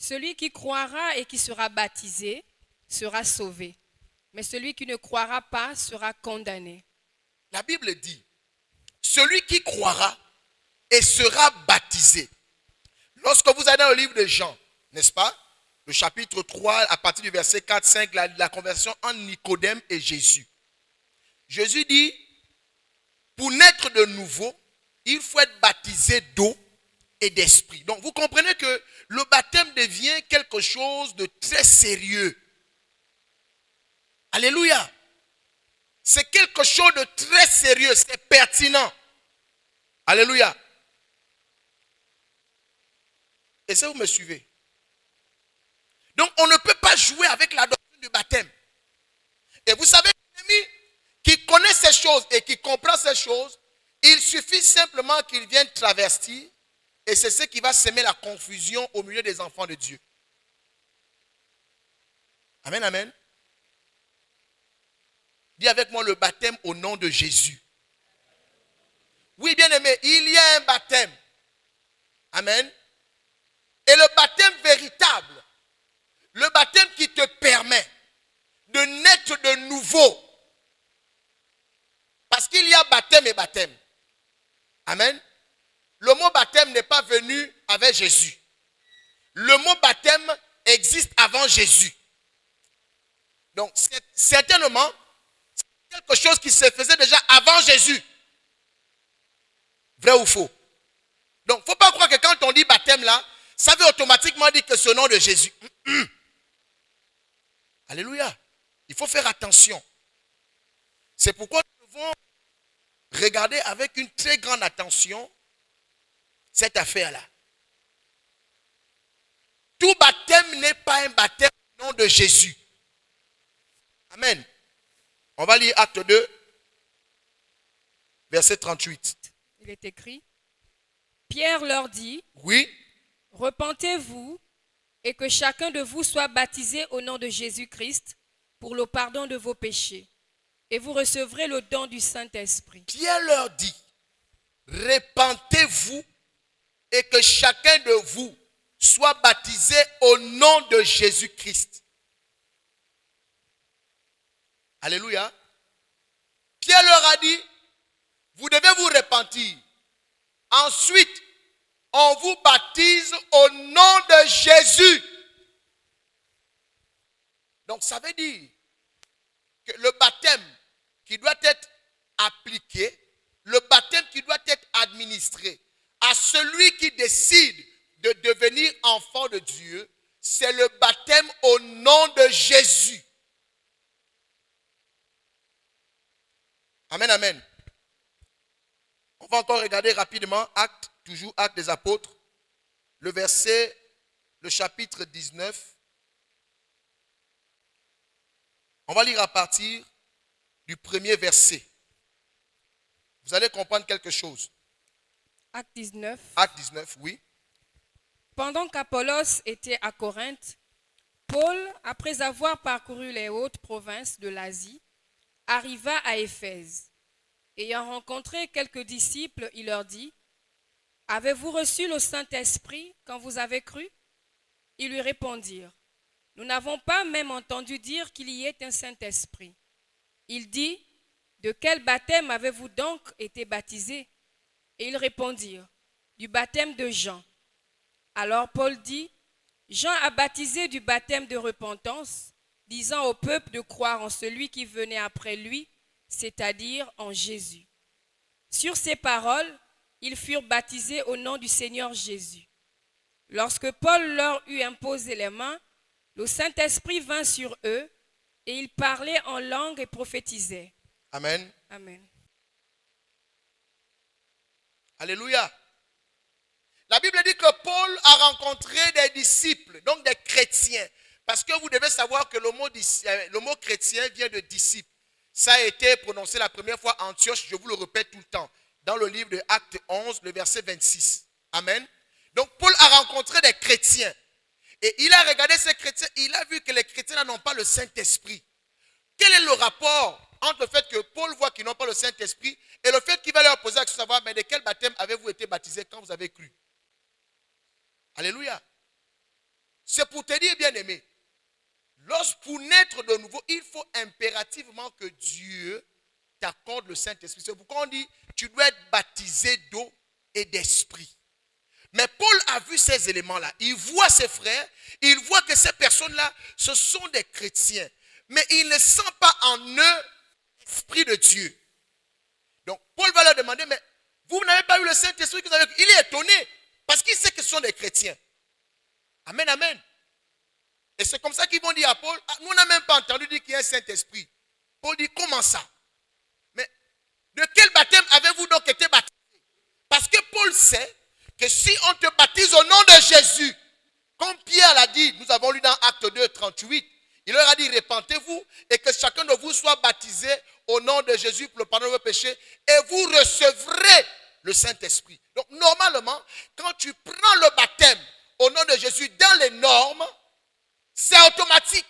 Celui qui croira et qui sera baptisé sera sauvé, mais celui qui ne croira pas sera condamné. La Bible dit, celui qui croira et sera baptisé. Lorsque vous allez dans le livre de Jean, n'est-ce pas? Le chapitre 3, à partir du verset 4-5, la conversation entre Nicodème et Jésus. Jésus dit, pour naître de nouveau, il faut être baptisé d'eau et d'esprit. Donc vous comprenez que le baptême devient quelque chose de très sérieux. Alléluia. C'est quelque chose de très sérieux, c'est pertinent. Alléluia. Est-ce que vous me suivez? Donc on ne peut pas jouer avec la doctrine du baptême. Et vous savez, l'ennemi qui connaît ces choses et qui comprend ces choses, il suffit simplement qu'il vienne travestir, et c'est ce qui va semer la confusion au milieu des enfants de Dieu. Amen, amen. Dis avec moi le baptême au nom de Jésus. Oui, bien aimé, il y a un baptême. Amen. Et le baptême véritable, le baptême qui te permet de naître de nouveau. Parce qu'il y a baptême et baptême. Amen. Le mot baptême n'est pas venu avec Jésus. Le mot baptême existe avant Jésus. Donc, c'est certainement quelque chose qui se faisait déjà avant Jésus. Vrai ou faux? Donc, il ne faut pas croire que quand on dit baptême là, ça veut automatiquement dire que c'est au nom de Jésus. Alléluia. Il faut faire attention. C'est pourquoi nous devons regarder avec une très grande attention cette affaire-là. Tout baptême n'est pas un baptême au nom de Jésus. Amen. On va lire Acte 2, verset 38. Il est écrit, Pierre leur dit, Oui. repentez-vous et que chacun de vous soit baptisé au nom de Jésus-Christ pour le pardon de vos péchés. Et vous recevrez le don du Saint-Esprit. Pierre leur dit, repentez-vous et que chacun de vous soit baptisé au nom de Jésus-Christ. Alléluia. Pierre leur a dit, vous devez vous repentir. Ensuite, on vous baptise au nom de Jésus. Donc ça veut dire que le baptême qui doit être appliqué, le baptême qui doit être administré à celui qui décide de devenir enfant de Dieu, c'est le baptême au nom de Jésus. Amen, amen. On va encore regarder rapidement Actes, toujours Actes des Apôtres, le chapitre 19. On va lire à partir du premier verset. Vous allez comprendre quelque chose. Acte 19. Acte 19, oui. Pendant qu'Apollos était à Corinthe, Paul, après avoir parcouru les hautes provinces de l'Asie, arriva à Éphèse. Ayant rencontré quelques disciples, il leur dit, « Avez-vous reçu le Saint-Esprit quand vous avez cru ?» Ils lui répondirent, « Nous n'avons pas même entendu dire qu'il y ait un Saint-Esprit. » Il dit, « De quel baptême avez-vous donc été baptisés ?» Et ils répondirent, « Du baptême de Jean. » Alors Paul dit, « Jean a baptisé du baptême de repentance, disant au peuple de croire en celui qui venait après lui, c'est-à-dire en Jésus. » Sur ces paroles, ils furent baptisés au nom du Seigneur Jésus. Lorsque Paul leur eut imposé les mains, le Saint-Esprit vint sur eux, et ils parlaient en langue et prophétisaient. Amen. Amen. Alléluia. La Bible dit que Paul a rencontré des disciples, donc des chrétiens. Parce que vous devez savoir que le mot chrétien vient de disciple. Ça a été prononcé la première fois à Antioche, je vous le répète tout le temps, dans le livre de Actes 11, le verset 26. Amen. Donc Paul a rencontré des chrétiens. Et il a regardé ces chrétiens, il a vu que les chrétiens n'ont pas le Saint-Esprit. Quel est le rapport entre le fait que Paul voit qu'ils n'ont pas le Saint-Esprit et le fait qu'il va leur poser la question de savoir, mais de quel baptême avez-vous été baptisé quand vous avez cru? Alléluia. Ce C'est pour te dire, bien aimé, pour naître de nouveau, il faut impérativement que Dieu t'accorde le Saint-Esprit. C'est pourquoi on dit, tu dois être baptisé d'eau et d'esprit. Mais Paul a vu ces éléments-là. Il voit ses frères, il voit que ces personnes-là, ce sont des chrétiens. Mais il ne sent pas en eux l'Esprit de Dieu. Donc, Paul va leur demander, mais vous n'avez pas eu le Saint-Esprit que vous avez. Il est étonné parce qu'il sait que ce sont des chrétiens. Amen, amen. Et c'est comme ça qu'ils vont dire à Paul, nous on n'a même pas entendu dire qu'il y a un Saint-Esprit. Paul dit, comment ça? Mais de quel baptême avez-vous donc été baptisé? Parce que Paul sait que si on te baptise au nom de Jésus, comme Pierre l'a dit, nous avons lu dans Acte 2, 38, il leur a dit, repentez-vous et que chacun de vous soit baptisé au nom de Jésus pour le pardon de vos péchés et vous recevrez le Saint-Esprit. Donc normalement, quand tu prends le baptême au nom de Jésus dans les normes, c'est automatique.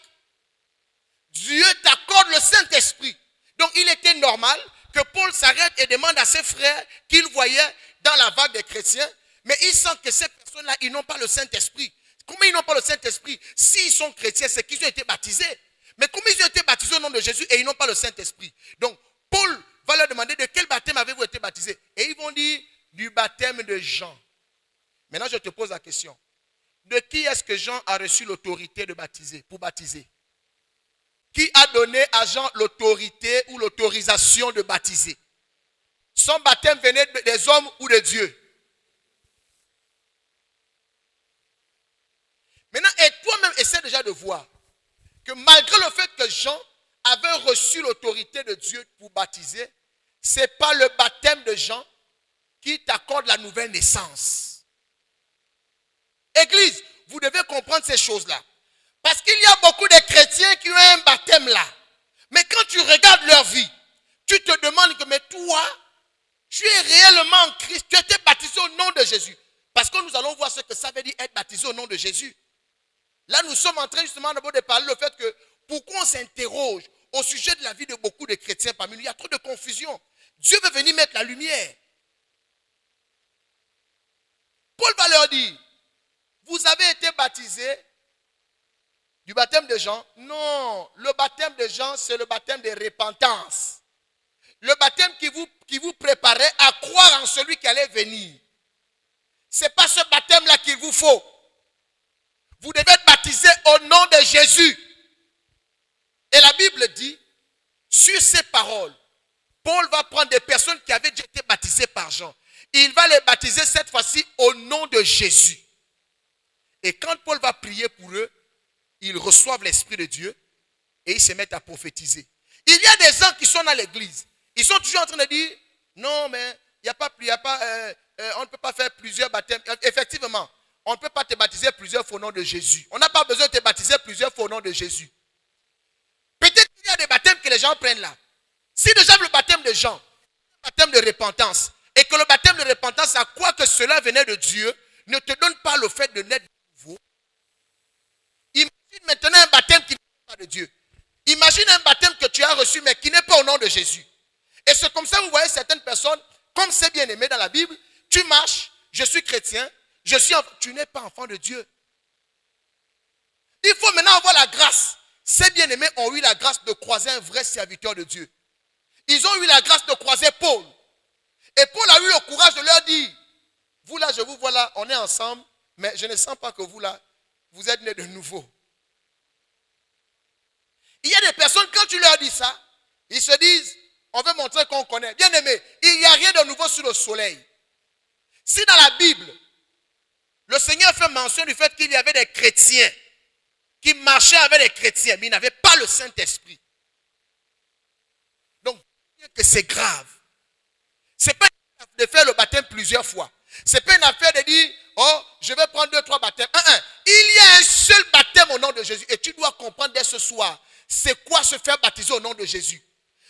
Dieu t'accorde le Saint-Esprit. Donc il était normal que Paul s'arrête et demande à ses frères qu'il voyait dans la vague des chrétiens, mais il sent que ces personnes-là, ils n'ont pas le Saint-Esprit. Comment ils n'ont pas le Saint-Esprit? S'ils sont chrétiens, c'est qu'ils ont été baptisés. Mais comment ils ont été baptisés au nom de Jésus et ils n'ont pas le Saint-Esprit? Donc Paul va leur demander de quel baptême avez-vous été baptisés? Et ils vont dire du baptême de Jean. Maintenant je te pose la question. De qui est-ce que Jean a reçu l'autorité de baptiser, pour baptiser? Qui a donné à Jean l'autorité ou l'autorisation de baptiser? Son baptême venait des hommes ou de Dieu? Maintenant, et toi-même, essaie déjà de voir que malgré le fait que Jean avait reçu l'autorité de Dieu pour baptiser, ce n'est pas le baptême de Jean qui t'accorde la nouvelle naissance. Église, vous devez comprendre ces choses-là. Parce qu'il y a beaucoup de chrétiens qui ont un baptême là. Mais quand tu regardes leur vie, tu te demandes que, mais toi, tu es réellement en Christ, tu as été baptisé au nom de Jésus. Parce que nous allons voir ce que ça veut dire être baptisé au nom de Jésus. Là, nous sommes en train justement d'abord de parler le fait que pourquoi on s'interroge au sujet de la vie de beaucoup de chrétiens parmi nous. Il y a trop de confusion. Dieu veut venir mettre la lumière. Paul va leur dire, vous avez été baptisés du baptême de Jean? Non, le baptême de Jean, c'est le baptême de repentance. Le baptême qui vous préparait à croire en celui qui allait venir. Ce n'est pas ce baptême-là qu'il vous faut. Vous devez être baptisé au nom de Jésus. Et la Bible dit, sur ces paroles, Paul va prendre des personnes qui avaient déjà été baptisées par Jean. Il va les baptiser cette fois-ci au nom de Jésus. Et quand Paul va prier pour eux, ils reçoivent l'Esprit de Dieu et ils se mettent à prophétiser. Il y a des gens qui sont dans l'église. Ils sont toujours en train de dire, non mais on ne peut pas faire plusieurs baptêmes. Effectivement, on ne peut pas te baptiser plusieurs fois au nom de Jésus. On n'a pas besoin de te baptiser plusieurs fois au nom de Jésus. Peut-être qu'il y a des baptêmes que les gens prennent là. Si déjà le baptême de Jean, le baptême de repentance, et que le baptême de repentance, à quoi que cela venait de Dieu, ne te donne pas le fait de naître de nouveau. Imagine maintenant un baptême qui n'est pas de Dieu. Imagine un baptême que tu as reçu mais qui n'est pas au nom de Jésus. Et c'est comme ça que vous voyez certaines personnes, comme c'est bien aimé dans la Bible, tu marches, je suis chrétien, tu n'es pas enfant de Dieu. Il faut maintenant avoir la grâce. Ces bien-aimés ont eu la grâce de croiser un vrai serviteur de Dieu. Ils ont eu la grâce de croiser Paul. Et Paul a eu le courage de leur dire, vous là, je vous vois là, on est ensemble, mais je ne sens pas que vous là, vous êtes nés de nouveau. Il y a des personnes, quand tu leur dis ça, ils se disent, on veut montrer qu'on connaît. Bien aimé, il n'y a rien de nouveau sous le soleil. Si dans la Bible, le Seigneur fait mention du fait qu'il y avait des chrétiens qui marchaient avec les chrétiens, mais ils n'avaient pas le Saint-Esprit. Donc, que c'est grave. Ce n'est pas une affaire de faire le baptême plusieurs fois. Ce n'est pas une affaire de dire, oh, je vais prendre 2, 3 baptêmes. Il y a un seul baptême au nom de Jésus. Et tu dois comprendre dès ce soir, c'est quoi se faire baptiser au nom de Jésus.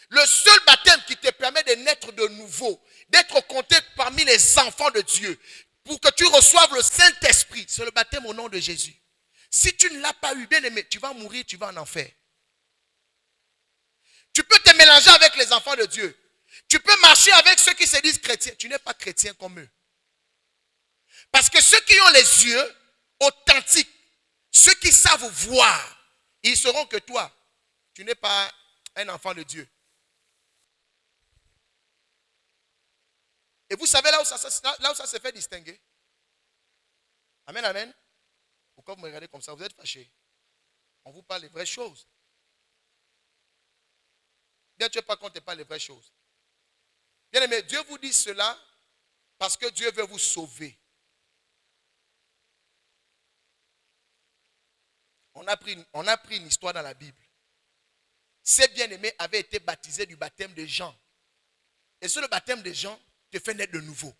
Le seul baptême qui te permet de naître de nouveau, d'être compté parmi les enfants de Dieu, pour que tu reçoives le Saint-Esprit, c'est le baptême au nom de Jésus. Si tu ne l'as pas eu, bien aimé, tu vas mourir, tu vas en enfer. Tu peux te mélanger avec les enfants de Dieu. Tu peux marcher avec ceux qui se disent chrétiens. Tu n'es pas chrétien comme eux. Parce que ceux qui ont les yeux authentiques, Ceux qui savent voir, ils sauront que toi, tu n'es pas un enfant de Dieu. Et vous savez là où ça se fait distinguer. Amen, amen. Pourquoi vous me regardez comme ça? Vous êtes fâchés. On vous parle des vraies choses. Bien, tu n'es pas quand tu parles des vraies choses. Bien aimé, Dieu vous dit cela parce que Dieu veut vous sauver. On a pris une histoire dans la Bible. Ces bien-aimés avaient été baptisés du baptême de Jean. Et sur le baptême de Jean, te fait naître de nouveau.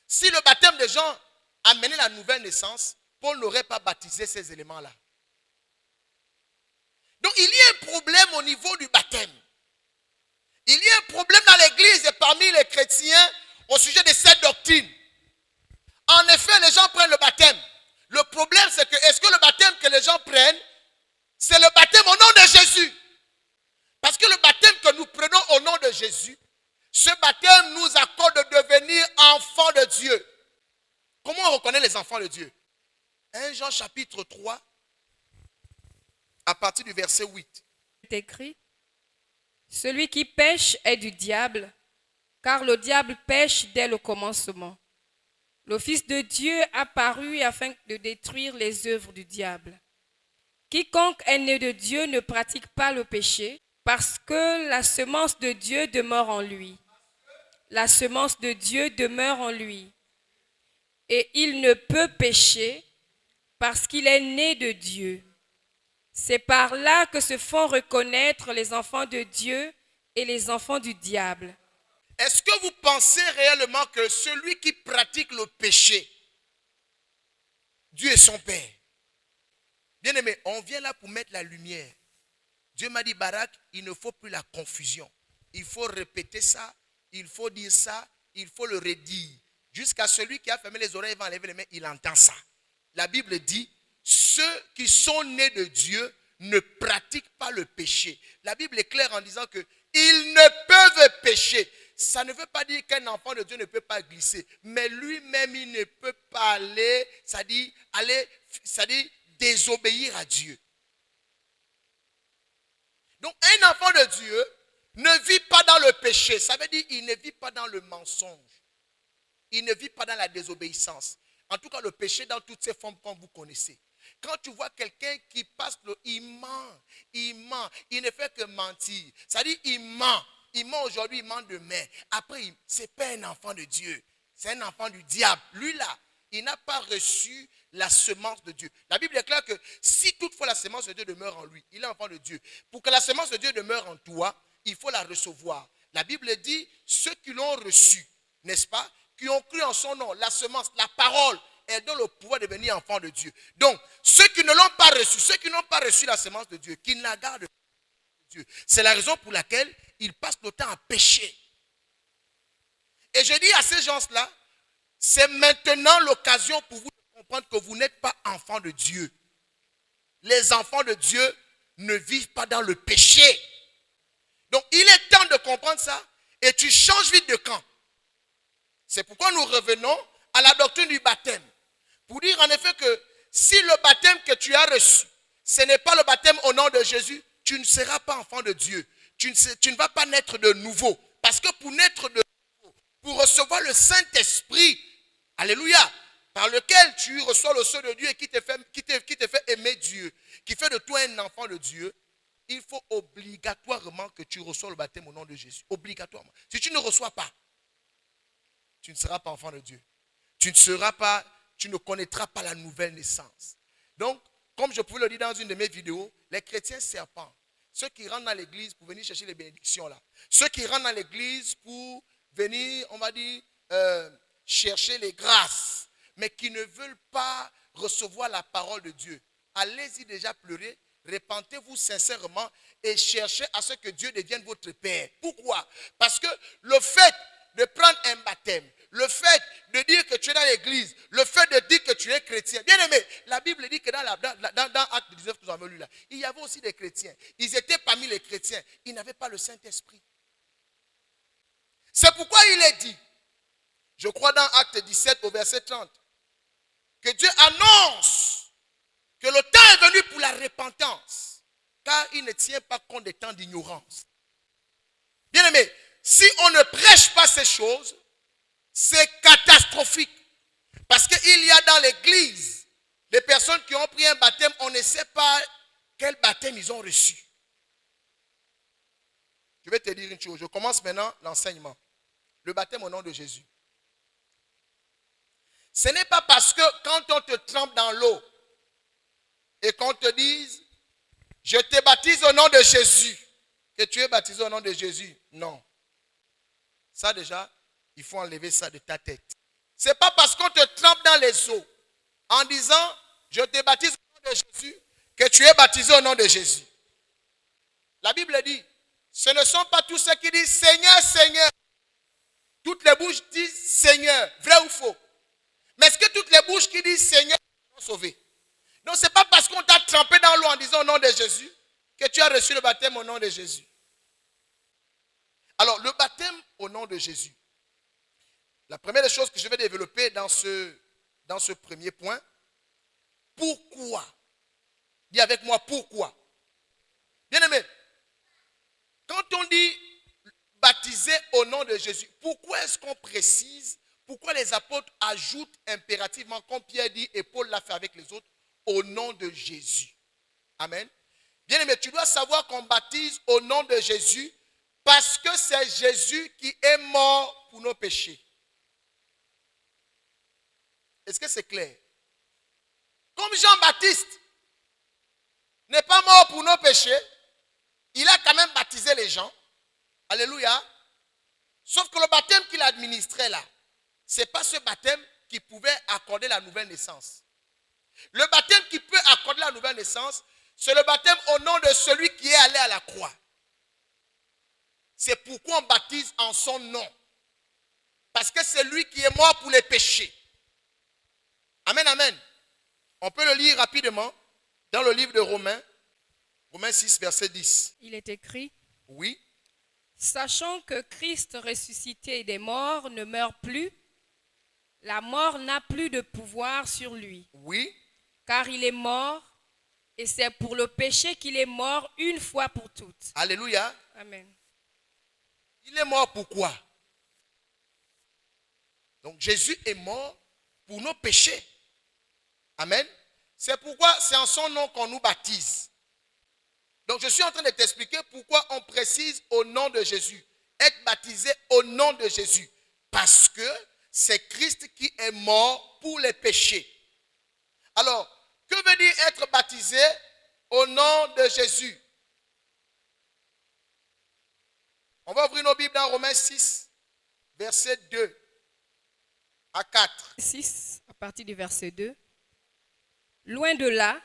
Si le baptême de Jean amenait la nouvelle naissance, Paul n'aurait pas baptisé ces éléments-là. Donc il y a un problème au niveau du baptême. Il y a un problème dans l'église et parmi les chrétiens au sujet de cette doctrine. En effet, les gens prennent le baptême. Le problème, c'est que est-ce que le baptême que les gens prennent, c'est le baptême au nom de Jésus? Parce que le baptême que nous prenons au nom de Jésus, ce baptême nous accorde de devenir enfants de Dieu. Comment on reconnaît les enfants de Dieu? 1 Jean chapitre 3, à partir du verset 8. C'est écrit, celui qui pêche est du diable, car le diable pêche dès le commencement. Le Fils de Dieu apparut afin de détruire les œuvres du diable. Quiconque est né de Dieu ne pratique pas le péché, parce que la semence de Dieu demeure en lui. La semence de Dieu demeure en lui. Et il ne peut pécher parce qu'il est né de Dieu. C'est par là que se font reconnaître les enfants de Dieu et les enfants du diable. Est-ce que vous pensez réellement que celui qui pratique le péché, Dieu est son Père? Bien aimé, on vient là pour mettre la lumière. Dieu m'a dit, Barak, il ne faut plus la confusion. Il faut répéter ça, il faut dire ça, il faut le redire. Jusqu'à celui qui a fermé les oreilles, va enlever les mains, il entend ça. La Bible dit, ceux qui sont nés de Dieu ne pratiquent pas le péché. La Bible est claire en disant que ils ne peuvent pécher. Ça ne veut pas dire qu'un enfant de Dieu ne peut pas glisser. Mais lui-même, il ne peut pas aller, c'est-à-dire désobéir à Dieu. Donc, un enfant de Dieu ne vit pas dans le péché. Ça veut dire qu'il ne vit pas dans le mensonge. Il ne vit pas dans la désobéissance. En tout cas, le péché dans toutes ses formes comme vous connaissez. Quand tu vois quelqu'un qui passe, il ment, il ne fait que mentir. Ça dit, il ment aujourd'hui, il ment demain. Après, ce n'est pas un enfant de Dieu, c'est un enfant du diable. Lui là, il n'a pas reçu la semence de Dieu. La Bible est claire que si toutefois la semence de Dieu demeure en lui, il est enfant de Dieu. Pour que la semence de Dieu demeure en toi, il faut la recevoir. La Bible dit, ceux qui l'ont reçu, n'est-ce pas, qui ont cru en son nom, la semence, la parole, et dont le pouvoir de devenir enfant de Dieu. Donc, ceux qui ne l'ont pas reçu, ceux qui n'ont pas reçu la semence de Dieu, qui ne la gardent pas de Dieu, c'est la raison pour laquelle ils passent le temps à pécher. Et je dis à ces gens-là, c'est maintenant l'occasion pour vous de comprendre que vous n'êtes pas enfants de Dieu. Les enfants de Dieu ne vivent pas dans le péché. Donc, il est temps de comprendre ça et tu changes vite de camp. C'est pourquoi nous revenons à la doctrine du baptême. Pour dire en effet que si le baptême que tu as reçu, ce n'est pas le baptême au nom de Jésus, tu ne seras pas enfant de Dieu. Tu ne vas pas naître de nouveau. Parce que pour naître de nouveau, pour recevoir le Saint-Esprit, alléluia, par lequel tu reçois le sceau de Dieu et qui te fait aimer Dieu, qui fait de toi un enfant de Dieu, il faut obligatoirement que tu reçois le baptême au nom de Jésus. Obligatoirement. Si tu ne reçois pas, tu ne seras pas enfant de Dieu. Tu ne connaîtras pas la nouvelle naissance. Donc, comme je pouvais le dire dans une de mes vidéos, les chrétiens serpents, ceux qui rentrent dans l'église pour venir chercher les bénédictions là, ceux qui rentrent dans l'église pour venir, on va dire, chercher les grâces, mais qui ne veulent pas recevoir la parole de Dieu. Allez-y déjà pleurer, repentez-vous sincèrement et cherchez à ce que Dieu devienne votre Père. Pourquoi? Parce que le fait de prendre un baptême, le fait de dire que tu es dans l'église, le fait de dire que tu es chrétien. Bien aimé, la Bible dit que dans Acte 19 que nous avons lu là, il y avait aussi des chrétiens. Ils étaient parmi les chrétiens. Ils n'avaient pas le Saint-Esprit. C'est pourquoi il est dit, je crois dans Acte 17 au verset 30, que Dieu annonce que le repentance, car il ne tient pas compte des temps d'ignorance. Bien-aimé, si on ne prêche pas ces choses, c'est catastrophique. Parce qu'il y a dans l'église des personnes qui ont pris un baptême, on ne sait pas quel baptême ils ont reçu. Je vais te dire une chose, je commence maintenant l'enseignement. Le baptême au nom de Jésus. Ce n'est pas parce que quand on te trempe dans l'eau et qu'on te dise, je te baptise au nom de Jésus, que tu es baptisé au nom de Jésus. Non. Ça déjà, il faut enlever ça de ta tête. Ce n'est pas parce qu'on te trempe dans les eaux en disant, je te baptise au nom de Jésus, que tu es baptisé au nom de Jésus. La Bible dit, ce ne sont pas tous ceux qui disent Seigneur, Seigneur. Toutes les bouches disent Seigneur, vrai ou faux? Mais est-ce que toutes les bouches qui disent Seigneur sont sauvées? Donc ce n'est pas parce qu'on t'a trempé dans l'eau en disant au nom de Jésus que tu as reçu le baptême au nom de Jésus. Alors le baptême au nom de Jésus. La première des choses que je vais développer dans ce premier point, pourquoi? Dis avec moi pourquoi. Bien-aimé, quand on dit baptisé au nom de Jésus, pourquoi est-ce qu'on précise, pourquoi les apôtres ajoutent impérativement, comme Pierre dit et Paul l'a fait avec les autres, au nom de Jésus? Amen. Bien-aimé, tu dois savoir qu'on baptise au nom de Jésus parce que c'est Jésus qui est mort pour nos péchés. Est-ce que c'est clair? Comme Jean-Baptiste n'est pas mort pour nos péchés, il a quand même baptisé les gens. Alléluia. Sauf que le baptême qu'il administrait là, ce n'est pas ce baptême qui pouvait accorder la nouvelle naissance. Le baptême qui peut accorder la nouvelle naissance, c'est le baptême au nom de celui qui est allé à la croix. C'est pourquoi on baptise en son nom. Parce que c'est lui qui est mort pour les péchés. Amen, amen. On peut le lire rapidement dans le livre de Romains, Romains 6, verset 10. Il est écrit, Oui. sachant que Christ ressuscité des morts ne meurt plus, la mort n'a plus de pouvoir sur lui. Oui. Car il est mort, et c'est pour le péché qu'il est mort une fois pour toutes. Alléluia. Amen. Il est mort pourquoi? Donc Jésus est mort pour nos péchés. Amen. C'est pourquoi c'est en son nom qu'on nous baptise. Donc je suis en train de t'expliquer pourquoi on précise au nom de Jésus. Être baptisé au nom de Jésus. Parce que c'est Christ qui est mort pour les péchés. Alors, que veut dire être baptisé au nom de Jésus? On va ouvrir nos Bibles dans Romains 6, verset 2 à 4. 6, à partir du verset 2. Loin de là,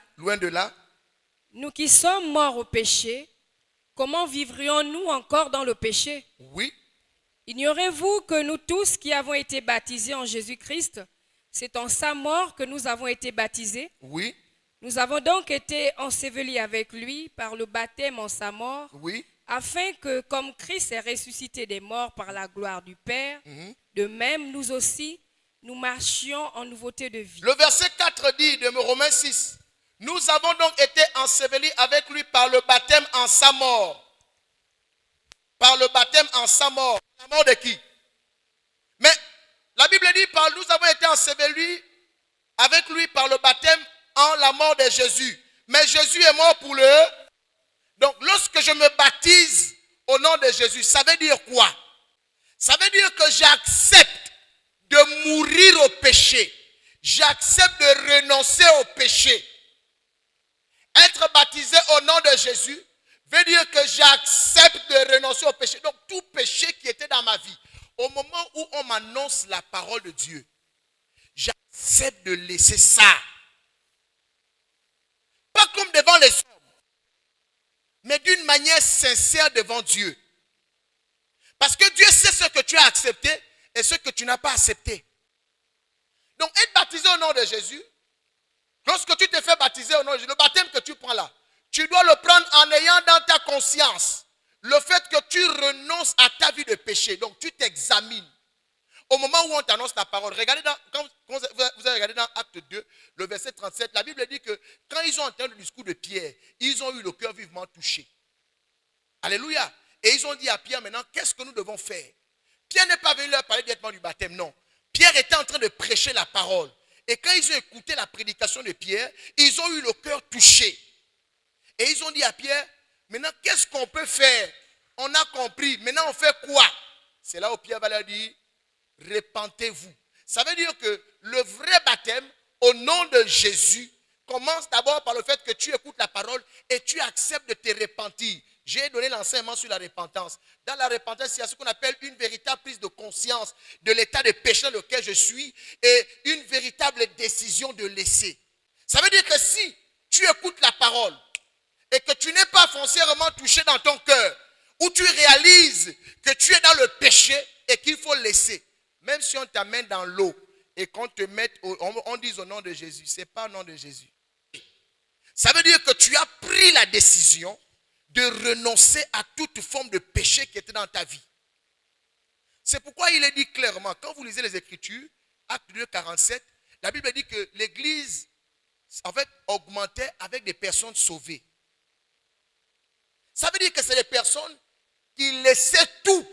nous qui sommes morts au péché, comment vivrions-nous encore dans le péché? Oui. Ignorez-vous que nous tous qui avons été baptisés en Jésus-Christ, c'est en sa mort que nous avons été baptisés? Oui. Nous avons donc été ensevelis avec lui par le baptême en sa mort, Oui. afin que, comme Christ est ressuscité des morts par la gloire du Père, de même nous aussi, nous marchions en nouveauté de vie. Le verset 4 dit de Romains 6, nous avons donc été ensevelis avec lui par le baptême en sa mort. Par le baptême en sa mort. La mort de qui? Mais la Bible dit, nous avons été ensevelis avec lui par le baptême en la mort de Jésus. Mais Jésus est mort pour le... Donc lorsque je me baptise au nom de Jésus, ça veut dire quoi? Ça veut dire que j'accepte de mourir au péché. J'accepte de renoncer au péché. Être baptisé au nom de Jésus veut dire que j'accepte de renoncer au péché. Donc tout péché qui était dans ma vie, au moment où on m'annonce la parole de Dieu, j'accepte de laisser ça. Pas comme devant les hommes, mais d'une manière sincère devant Dieu. Parce que Dieu sait ce que tu as accepté et ce que tu n'as pas accepté. Donc être baptisé au nom de Jésus, lorsque tu te fais baptiser au nom de Jésus, le baptême que tu prends là, tu dois le prendre en ayant dans ta conscience le fait que tu renonces à ta vie de péché. Donc tu t'examines. Au moment où on t'annonce la parole, regardez quand vous avez regardé dans Acte 2, le verset 37, la Bible dit que quand ils ont entendu le discours de Pierre, ils ont eu le cœur vivement touché. Alléluia. Et ils ont dit à Pierre maintenant, qu'est-ce que nous devons faire? Pierre n'est pas venu leur parler directement du baptême, non. Pierre était en train de prêcher la parole. Et quand ils ont écouté la prédication de Pierre, ils ont eu le cœur touché. Et ils ont dit à Pierre, maintenant qu'est-ce qu'on peut faire? On a compris, maintenant on fait quoi? C'est là où Pierre va leur dire, repentez-vous. Ça veut dire que le vrai baptême au nom de Jésus commence d'abord par le fait que tu écoutes la parole et tu acceptes de te repentir. J'ai donné l'enseignement sur la repentance. Dans la repentance, il y a ce qu'on appelle une véritable prise de conscience de l'état de péché dans lequel je suis et une véritable décision de laisser. Ça veut dire que si tu écoutes la parole et que tu n'es pas foncièrement touché dans ton cœur, où tu réalises que tu es dans le péché et qu'il faut laisser, même si on t'amène dans l'eau et qu'on te mette, on dise au nom de Jésus, ce n'est pas au nom de Jésus. Ça veut dire que tu as pris la décision de renoncer à toute forme de péché qui était dans ta vie. C'est pourquoi il est dit clairement, quand vous lisez les Écritures, Acte 2, 47, la Bible dit que l'Église, en fait, augmentait avec des personnes sauvées. Ça veut dire que c'est des personnes qui laissaient tout.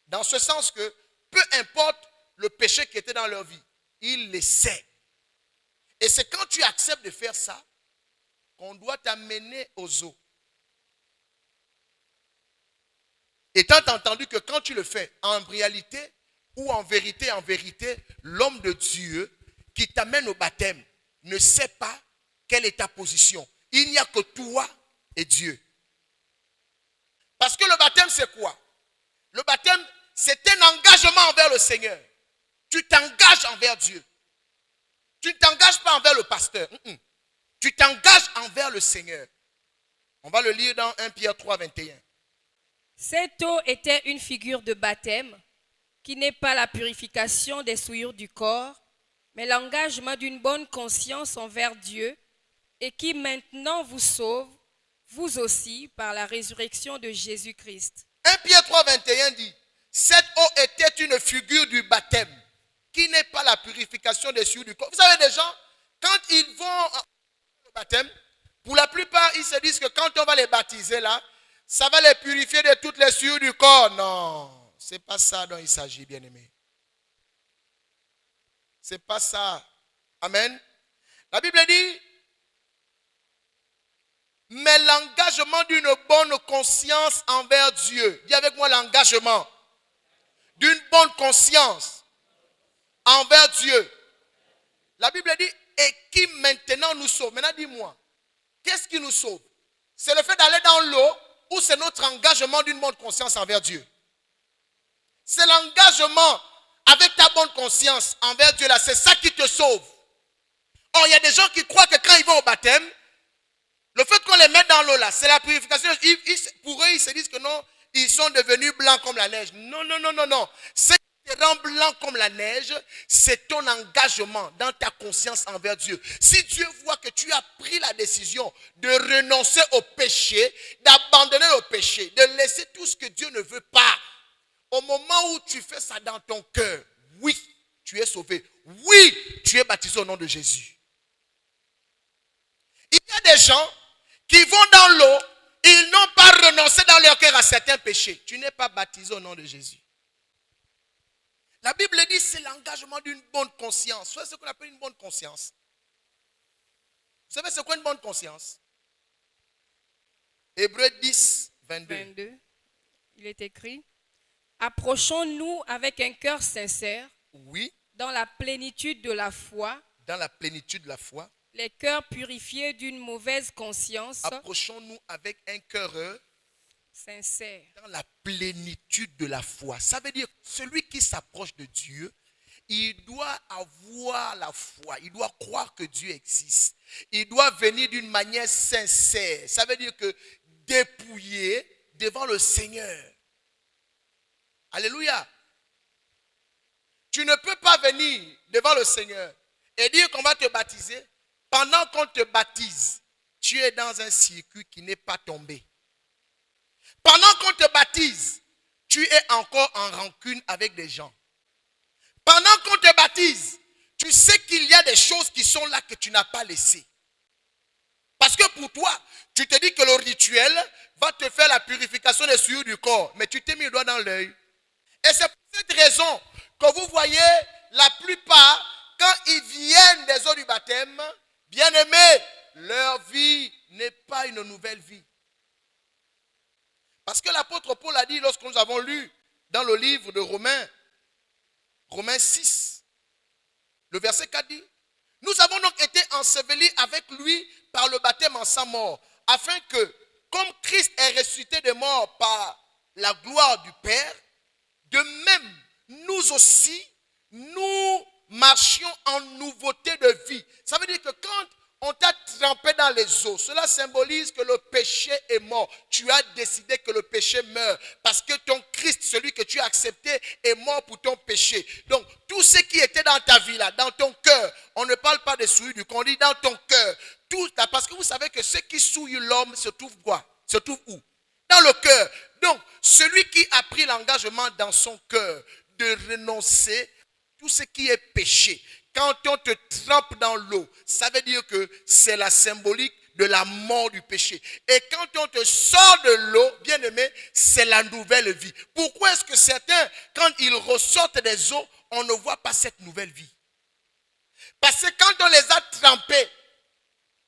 Dans ce sens que, peu importe le péché qui était dans leur vie, ils laissaient. Et c'est quand tu acceptes de faire ça, qu'on doit t'amener aux eaux. Étant entendu que quand tu le fais, en réalité ou en vérité, l'homme de Dieu qui t'amène au baptême ne sait pas quelle est ta position. Il n'y a que toi et Dieu. Parce que le baptême, c'est quoi? Le baptême, c'est un engagement envers le Seigneur. Tu t'engages envers Dieu. Tu ne t'engages pas envers le pasteur. Tu t'engages envers le Seigneur. On va le lire dans 1 Pierre 3, 21. Cette eau était une figure de baptême qui n'est pas la purification des souillures du corps, mais l'engagement d'une bonne conscience envers Dieu et qui maintenant vous sauve, vous aussi, par la résurrection de Jésus-Christ. 1 Pierre 3, 21 dit, cette eau était une figure du baptême qui n'est pas la purification des souillures du corps. Vous savez, des gens, quand ils vont au baptême, pour la plupart, ils se disent que quand on va les baptiser là, ça va les purifier de toutes les souillures du corps. Non, ce n'est pas ça dont il s'agit, bien-aimé. Ce n'est pas ça. Amen. La Bible dit, mais l'engagement d'une bonne conscience envers Dieu. Dis avec moi l'engagement d'une bonne conscience envers Dieu. La Bible dit, et qui maintenant nous sauve. Maintenant dis-moi, qu'est-ce qui nous sauve? C'est le fait d'aller dans l'eau ou c'est notre engagement d'une bonne conscience envers Dieu? C'est l'engagement avec ta bonne conscience envers Dieu là, c'est ça qui te sauve. Or, il y a des gens qui croient que quand ils vont au baptême, le fait qu'on les mette dans l'eau là, c'est la purification. Pour eux, ils se disent que non, ils sont devenus blancs comme la neige. Non. Ce qui te rend blanc comme la neige, c'est ton engagement dans ta conscience envers Dieu. Si Dieu voit que tu as pris la décision de renoncer au péché, d'abandonner le péché, de laisser tout ce que Dieu ne veut pas, au moment où tu fais ça dans ton cœur, oui, tu es sauvé. Oui, tu es baptisé au nom de Jésus. Il y a des gens qui vont dans l'eau, ils n'ont pas renoncé dans leur cœur à certains péchés. Tu n'es pas baptisé au nom de Jésus. La Bible dit c'est l'engagement d'une bonne conscience. C'est ce qu'on appelle une bonne conscience. Vous savez c'est quoi une bonne conscience? Hébreux 10, 22. Il est écrit, approchons-nous avec un cœur sincère, oui, dans la plénitude de la foi, dans la plénitude de la foi, les cœurs purifiés d'une mauvaise conscience, approchons-nous avec un cœur sincère, dans la plénitude de la foi. Ça veut dire celui qui s'approche de Dieu, il doit avoir la foi, il doit croire que Dieu existe. Il doit venir d'une manière sincère. Ça veut dire que dépouillé devant le Seigneur. Alléluia. Tu ne peux pas venir devant le Seigneur et dire qu'on va te baptiser. Pendant qu'on te baptise, tu es dans un circuit qui n'est pas tombé. Pendant qu'on te baptise, tu es encore en rancune avec des gens. Pendant qu'on te baptise, tu sais qu'il y a des choses qui sont là que tu n'as pas laissées. Parce que pour toi, tu te dis que le rituel va te faire la purification des souillures du corps. Mais tu t'es mis le doigt dans l'œil. Et c'est pour cette raison que vous voyez la plupart, quand ils viennent des eaux du baptême, bien aimés, leur vie n'est pas une nouvelle vie. Parce que l'apôtre Paul a dit lorsque nous avons lu dans le livre de Romains 6, le verset 4 dit, nous avons donc été ensevelis avec lui par le baptême en sa mort, afin que, comme Christ est ressuscité des morts par la gloire du Père, de même, nous aussi, nous marchions en nouveauté de vie. Ça veut dire que quand on t'a trempé dans les eaux, cela symbolise que le péché est mort. Tu as décidé que le péché meurt parce que ton Christ, celui que tu as accepté, est mort pour ton péché. Donc, tout ce qui était dans ta vie là, dans ton cœur, on ne parle pas des souillures du corps, on dit dans ton cœur. Tout, parce que vous savez que ce qui souille l'homme se trouve quoi? Se trouve où? Dans le cœur. Donc, celui qui a pris l'engagement dans son cœur de renoncer à tout ce qui est péché, quand on te trempe dans l'eau, ça veut dire que c'est la symbolique de la mort du péché. Et quand on te sort de l'eau, bien aimé, c'est la nouvelle vie. Pourquoi est-ce que certains, quand ils ressortent des eaux, on ne voit pas cette nouvelle vie? Parce que quand on les a trempés,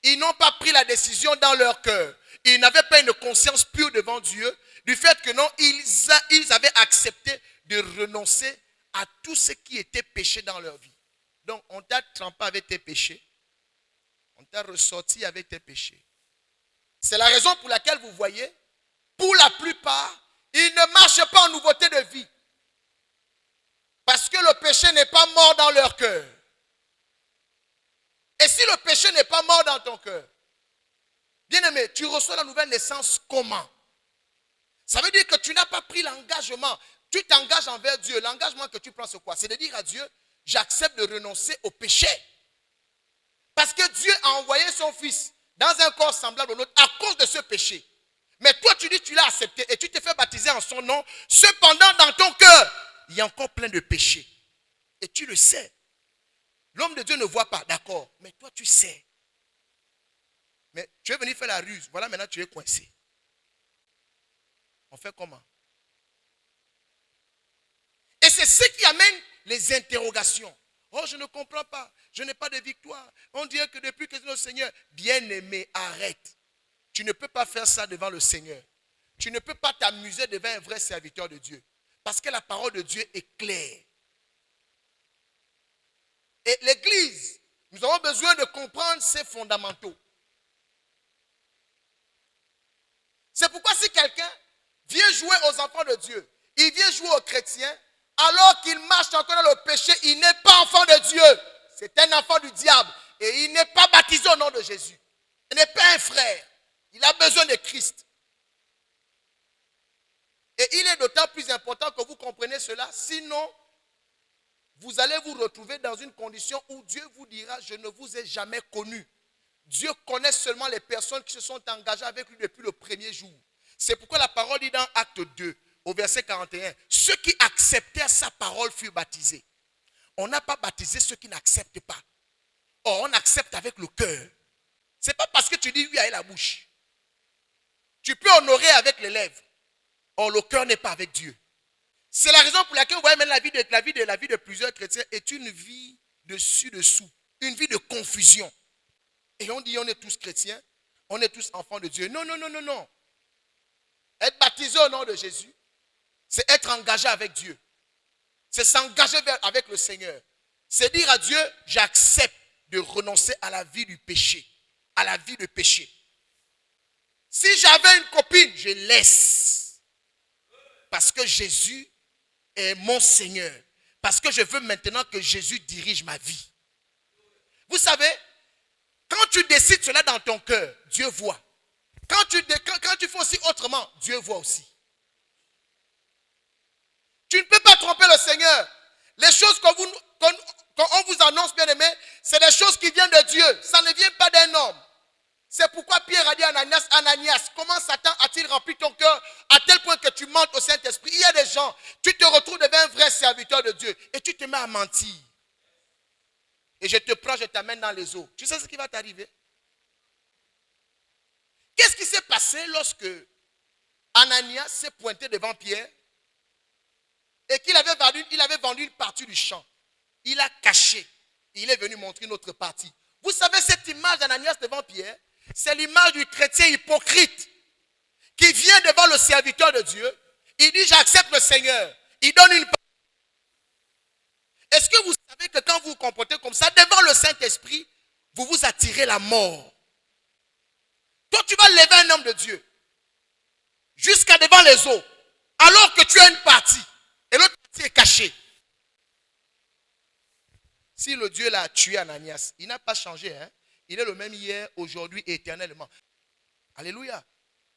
ils n'ont pas pris la décision dans leur cœur. Ils n'avaient pas une conscience pure devant Dieu, du fait que non, ils avaient accepté de renoncer à tout ce qui était péché dans leur vie. Donc, on t'a trempé avec tes péchés. On t'a ressorti avec tes péchés. C'est la raison pour laquelle vous voyez, pour la plupart, ils ne marchent pas en nouveauté de vie. Parce que le péché n'est pas mort dans leur cœur. Et si le péché n'est pas mort dans ton cœur, bien aimé, tu reçois la nouvelle naissance comment? Ça veut dire que tu n'as pas pris l'engagement. Tu t'engages envers Dieu. L'engagement que tu prends, c'est quoi? C'est de dire à Dieu, j'accepte de renoncer au péché. Parce que Dieu a envoyé son fils dans un corps semblable au nôtre à cause de ce péché. Mais toi, tu dis que tu l'as accepté et tu t'es fait baptiser en son nom. Cependant, dans ton cœur, il y a encore plein de péchés. Et tu le sais. L'homme de Dieu ne voit pas, d'accord. Mais toi, tu sais. Mais tu es venu faire la ruse. Voilà, maintenant, tu es coincé. On fait comment? Et c'est ce qui amène les interrogations. Oh, je ne comprends pas. Je n'ai pas de victoire. On dirait que depuis que c'est le Seigneur, bien-aimé, arrête. Tu ne peux pas faire ça devant le Seigneur. Tu ne peux pas t'amuser devant un vrai serviteur de Dieu. Parce que la parole de Dieu est claire. Et l'Église, nous avons besoin de comprendre ces fondamentaux. C'est pourquoi si quelqu'un vient jouer aux enfants de Dieu, il vient jouer aux chrétiens, alors qu'il marche encore dans le péché, il n'est pas enfant de Dieu. C'est un enfant du diable. Et il n'est pas baptisé au nom de Jésus. Il n'est pas un frère. Il a besoin de Christ. Et il est d'autant plus important que vous compreniez cela. Sinon, vous allez vous retrouver dans une condition où Dieu vous dira, je ne vous ai jamais connu. Dieu connaît seulement les personnes qui se sont engagées avec lui depuis le premier jour. C'est pourquoi la parole dit dans Acte 2, au verset 41, ceux qui acceptèrent sa parole furent baptisés. On n'a pas baptisé ceux qui n'acceptent pas. Or, on accepte avec le cœur. Ce n'est pas parce que tu dis oui avec la bouche. Tu peux honorer avec les lèvres. Or, le cœur n'est pas avec Dieu. C'est la raison pour laquelle vous voyez même la vie de plusieurs chrétiens est une vie dessus-dessous. Une vie de confusion. Et on dit on est tous chrétiens, on est tous enfants de Dieu. Non, non, non, non, non. Être baptisé au nom de Jésus, c'est être engagé avec Dieu. C'est s'engager avec le Seigneur. C'est dire à Dieu, j'accepte de renoncer à la vie du péché. À la vie de péché. Si j'avais une copine, je laisse. Parce que Jésus est mon Seigneur. Parce que je veux maintenant que Jésus dirige ma vie. Vous savez, quand tu décides cela dans ton cœur, Dieu voit. Quand tu fais aussi autrement, Dieu voit aussi. Tu ne peux pas tromper le Seigneur. Les choses qu'on vous annonce, bien aimé, c'est des choses qui viennent de Dieu. Ça ne vient pas d'un homme. C'est pourquoi Pierre a dit à Ananias, Ananias, comment Satan a-t-il rempli ton cœur à tel point que tu mentes au Saint-Esprit. Il y a des gens, tu te retrouves devant un vrai serviteur de Dieu et tu te mets à mentir. Et je te prends, je t'amène dans les eaux. Tu sais ce qui va t'arriver? Qu'est-ce qui s'est passé lorsque Ananias s'est pointé devant Pierre et qu'il avait vendu une partie du champ? Il a caché. Il est venu montrer une autre partie. Vous savez, cette image d'Ananias devant Pierre, c'est l'image du chrétien hypocrite qui vient devant le serviteur de Dieu. Il dit, j'accepte le Seigneur. Il donne une partie. Est-ce que vous savez que quand vous vous comportez comme ça, devant le Saint-Esprit, vous vous attirez la mort? Toi, tu vas lever un homme de Dieu jusqu'à devant les eaux, alors que tu as une partie et l'autre partie est cachée. Si le Dieu l'a tué Ananias, il n'a pas changé. Hein? Il est le même hier, aujourd'hui et éternellement. Alléluia.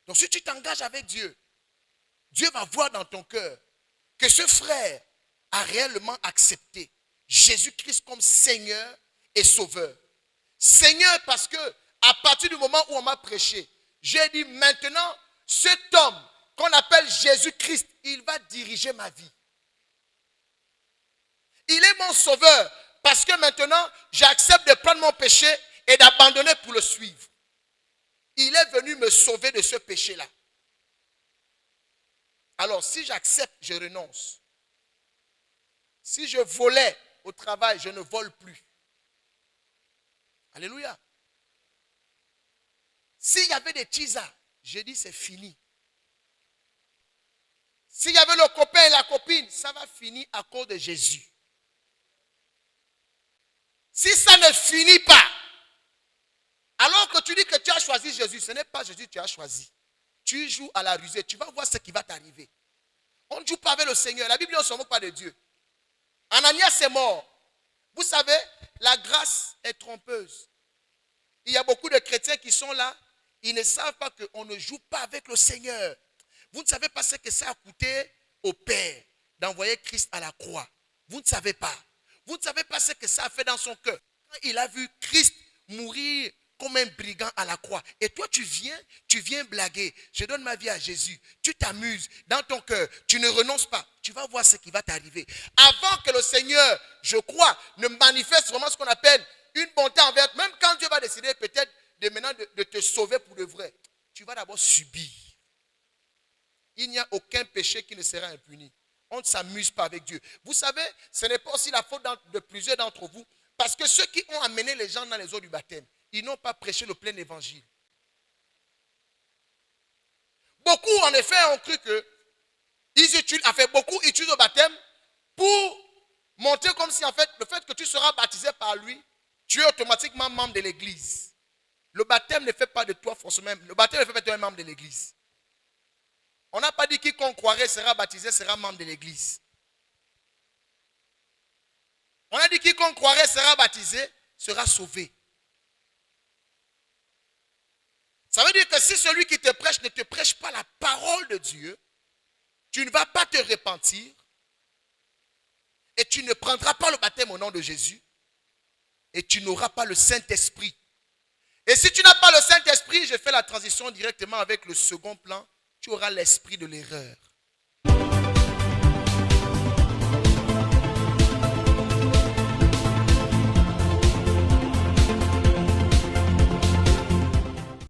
Donc si tu t'engages avec Dieu, Dieu va voir dans ton cœur que ce frère a réellement accepté Jésus-Christ comme Seigneur et Sauveur. Seigneur parce que à partir du moment où on m'a prêché, j'ai dit maintenant, cet homme qu'on appelle Jésus-Christ, il va diriger ma vie. Il est mon Sauveur parce que maintenant, j'accepte de prendre mon péché et d'abandonner pour le suivre. Il est venu me sauver de ce péché-là. Alors, si j'accepte, je renonce. Si je volais au travail, je ne vole plus. Alléluia. S'il y avait des tisas, j'ai dit c'est fini. S'il y avait le copain et la copine, ça va finir à cause de Jésus. Si ça ne finit pas, alors que tu dis que tu as choisi Jésus, ce n'est pas Jésus que tu as choisi. Tu joues à la rusée, tu vas voir ce qui va t'arriver. On ne joue pas avec le Seigneur. La Bible ne se moque pas de Dieu. Ananias est mort. Vous savez, la grâce est trompeuse. Il y a beaucoup de chrétiens qui sont là, ils ne savent pas qu'on ne joue pas avec le Seigneur. Vous ne savez pas ce que ça a coûté au Père d'envoyer Christ à la croix. Vous ne savez pas. Vous ne savez pas ce que ça a fait dans son cœur. Quand il a vu Christ mourir comme un brigand à la croix. Et toi, tu viens blaguer. Je donne ma vie à Jésus. Tu t'amuses dans ton cœur. Tu ne renonces pas. Tu vas voir ce qui va t'arriver. Avant que le Seigneur, je crois, ne manifeste vraiment ce qu'on appelle une bonté envers. Même quand Dieu va décider peut-être de te sauver pour de vrai, tu vas d'abord subir. Il n'y a aucun péché qui ne sera impuni. On ne s'amuse pas avec Dieu. Vous savez, ce n'est pas aussi la faute de plusieurs d'entre vous. Parce que ceux qui ont amené les gens dans les eaux du baptême, ils n'ont pas prêché le plein évangile. Beaucoup, en effet, ont cru que beaucoup utilisent le baptême pour montrer comme si, en fait, le fait que tu seras baptisé par lui, tu es automatiquement membre de l'église. Le baptême ne fait pas de toi forcément, le baptême ne fait pas de toi un membre de l'église. On n'a pas dit quiconque croirait sera baptisé, sera membre de l'église. On a dit quiconque croirait sera baptisé, sera sauvé. Ça veut dire que si celui qui te prêche ne te prêche pas la parole de Dieu, tu ne vas pas te repentir et tu ne prendras pas le baptême au nom de Jésus et tu n'auras pas le Saint-Esprit. Et si tu n'as pas le Saint-Esprit, je fais la transition directement avec le second plan, tu auras l'esprit de l'erreur.